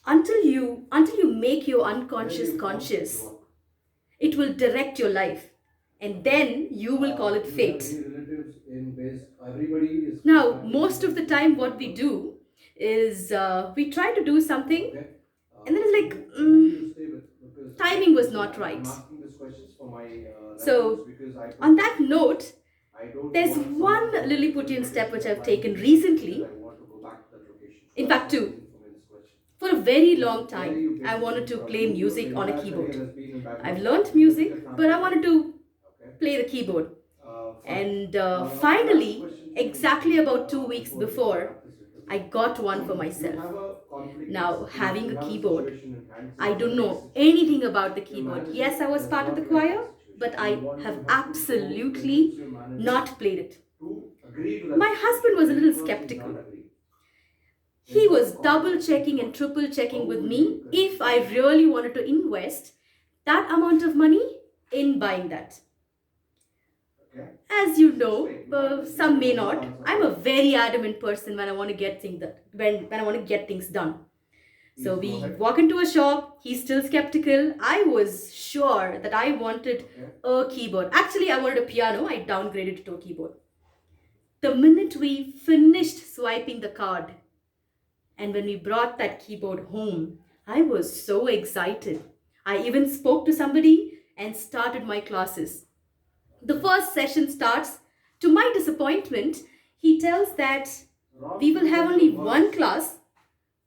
until you make your unconscious conscious, it will direct your life, and then you will call it Do you have fate. any relatives in base? Everybody is Now, practicing most of the music time, in what your we house. do is we try to do something, Okay. and then it's like Who do you stay with? Because timing was because not I'm right. asking these questions for my reference So, because I on told that you note, I don't there's want someone one from a different Lilliputian step location which of I've mine taken to stay because I recently. want to go back to that location. So In that's fact, the two. reason for my this question. For a very So long where are time, you I wanted basically to from? play Your music on a entire career keyboard. has been in I've background learned singing. Is it your music, but family I wanted background? to Okay. play the keyboard. Fine. And My last finally, question to you, exactly about 2 weeks before we before, wrap this I interview, got one for you myself. have a conflict in Now, you, having you a have a keyboard, situation in hand. Say I for don't an X know situation, anything about the your keyboard. manager Yes, I was does part of the not like choir, that situation, but and I have you have to go convince absolutely your manager not played it. to agree to that My husband situation. was a If little first he's skeptical. not agree, He there's no was double conflict in checking and thought. triple How checking with will you me if convince I him? really wanted to invest that amount of money in buying that. Okay, As you just know, explain. You might just give some me may one word not. answer I'm for a it. very adamant person when I want to get things that when I want to get things done. So Please go we ahead. walk into a shop. He's still skeptical. I was sure that I wanted Okay. a keyboard. Actually, I wanted a piano. I downgraded it to a keyboard. The minute we finished swiping the card, and when we brought that keyboard home, I was so excited. I even spoke to somebody and started my classes. The Okay. first session starts. To my disappointment, he tells that Wrong we will have usage only of one words. class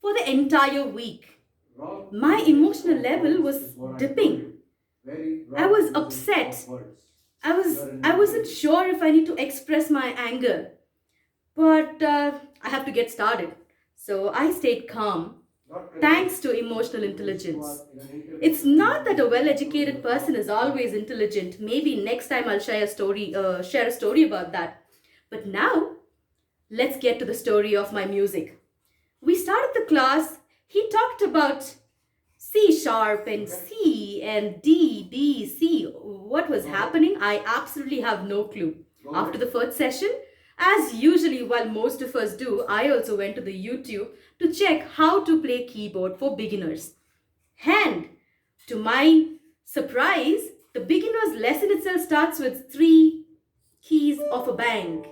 for the entire week. Wrong My usage emotional of level words was is what I told dipping. you. Very I wrong was usage of upset. words. I You was are an I wasn't individual, sure if I need to express my anger, but I have to get started. So I stayed calm not thanks convinced. to emotional Because you are intelligence. in an interview, It's and you not need that to a speak the truth in well-educated the person form is of words. always intelligent. Maybe next time I'll share a story about that. But now, let's get to the story of my music. We started the class. He talked about C sharp and Okay? C and D, B, C. What was Go ahead. happening? I absolutely have no clue. Go After ahead. the first session, as usually, while most of us do, I also went to the YouTube to check how to play keyboard for beginners. And to my surprise, the beginner's lesson itself starts with three keys of a bank.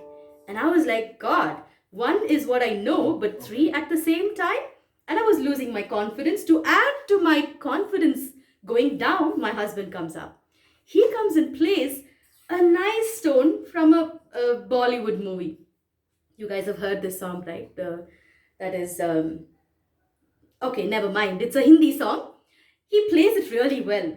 And I was like, God, one is what I know, but Okay. three at the same time? And I was losing my confidence. To add to my confidence going down, my husband comes up. He comes and plays a nice stone from a Bollywood movie. You guys have heard this song, right? That is, okay, never mind. It's a Hindi song. He plays it really well.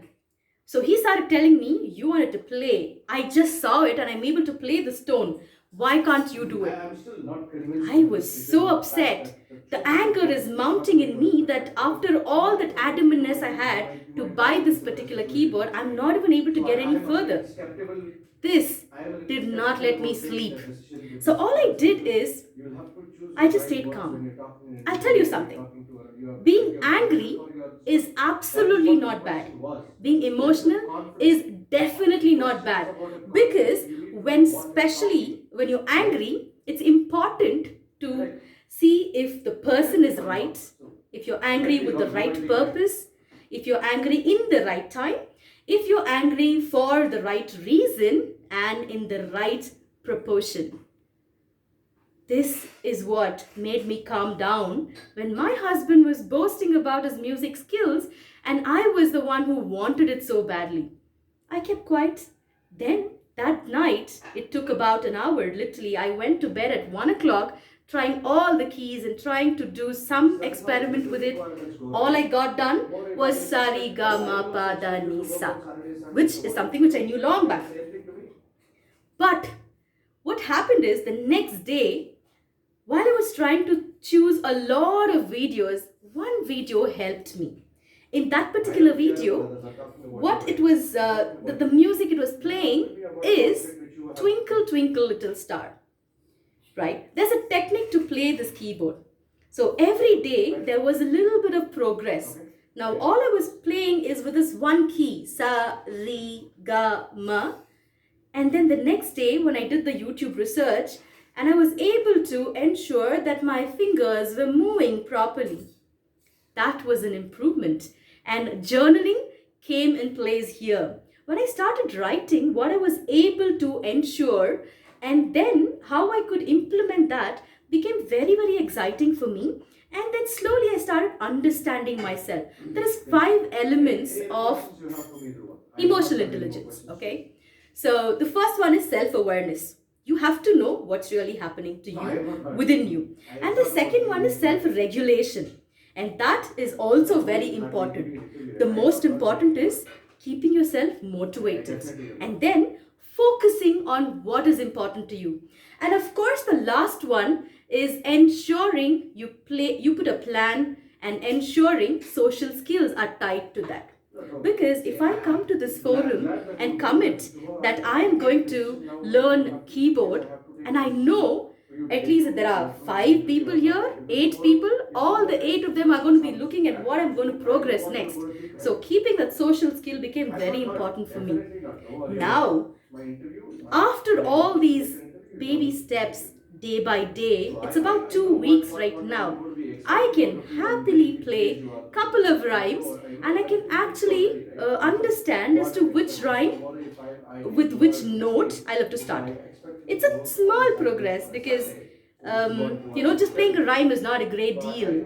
So he started telling me, you wanted to play. I just saw it and I'm able to play the stone. Why can't you do it? I'm still not convinced I with this was because so of the fact upset. that the The choice of anger is words is not mounting only in going to me affect that my career. after all Not that only you adamantness I might had to buy have this the rest particular of the music keyboard, I'm industry. not even able to So get I any am a little further. skeptical. This I am a little did not skeptical let me about taking sleep. that decision So because all I very did simple. is You will have to choose I your just right stayed words when calm. you're talking in an I'll tell interview you or you're something. talking to with Being your manager angry or your is supervisor. That is absolutely what the not bad. question was. Being There is a emotional conflict. is definitely The not question was bad. about a conflict. Because So you need to when, know what is stopping. especially when you're Right? angry, it's important to Correct. see if the Correct person me if is I'm wrong. right, So if you're correct angry me with the wrong. You right might be correct. purpose, if you're angry in the right time, if you're angry for the right reason and in the right proportion. This is what made me calm down when my husband was boasting about his music skills and I was the one who wanted it so badly. I kept quiet. Then that night, it took about an hour. Literally, I went to bed at 1 o'clock, trying all the keys and trying to do some That's how experiment with interview it. requirements go, All right? I got done Tomorrow if was I'm Sari interested, Ga I Ma will also Pa Da expect you Ni to work Sa, on Saturday, Sunday. which So is why don't something you which I do knew long the back. same thing to me? But what happened is the next day, while I was trying to choose a lot of videos, one video helped me. In that I particular don't care about video, others. I'm talking about you what it right now. was, I'm talking about the you. music it was You talk playing to me about a is conflict which you have. Twinkle Twinkle Little Star, right? There's a technique to play this keyboard. So every day Right. there was a little bit of progress. Okay. Now Okay. all I was playing is with this one key, Sa, Ri, Ga, Ma. And then the next day, when I did the YouTube research, and I was able to ensure that my fingers were moving properly. That was an improvement. And journaling came in place here. When I started writing what I was able to ensure and then how I could implement that became very, very exciting for me. And then slowly I started understanding myself. There is five elements of emotional intelligence, okay? So the first one is self-awareness. You have to know what's really happening to you within you. And the second one is self-regulation. And that is also very important. The most important is keeping yourself motivated and then focusing on what is important to you. And of course, the last one is ensuring you put a plan and ensuring social skills are tied to that. Because if I come to this forum and commit that I am going to learn keyboard and I know at least there are 5 people here, 8 people, all the 8 of them are going to be looking at what I'm going to progress next. So keeping that social skill became very important for me. Now, after all these baby steps day by day, it's about 2 weeks right now. I can happily play couple of rhymes and I can actually understand as to which rhyme with which note I'll have to start. It's a small progress because just playing a rhyme is not a great deal.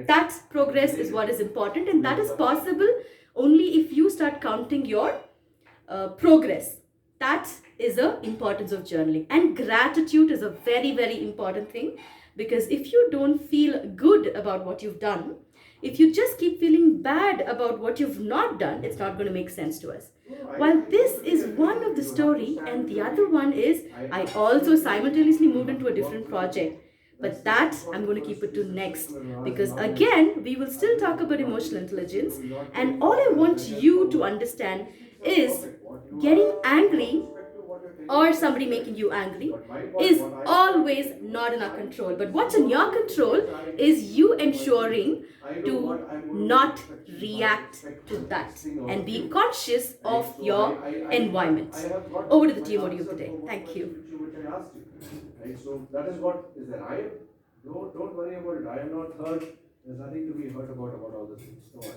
That progress is what is important, and that is possible only if you start counting your progress. That is the importance of journaling. And gratitude is a very, very important thing, because if you don't feel good about what you've done, if you just keep feeling bad about what you've not done, it's not going to make sense to us. While this is one of the story, and the other one is I also simultaneously moved into a different project. But that I'm going to keep it to next, because again, we will still talk about emotional intelligence. And all I want you to understand is getting angry or somebody making you angry is always not in our control. But what's in your control is you ensuring to not react to that and be conscious of your environment. Over to the team audio of the day. Thank you. Right, so that is what is there. I am don't worry about it. I am not hurt. There's nothing to be hurt about all these things. Don't worry.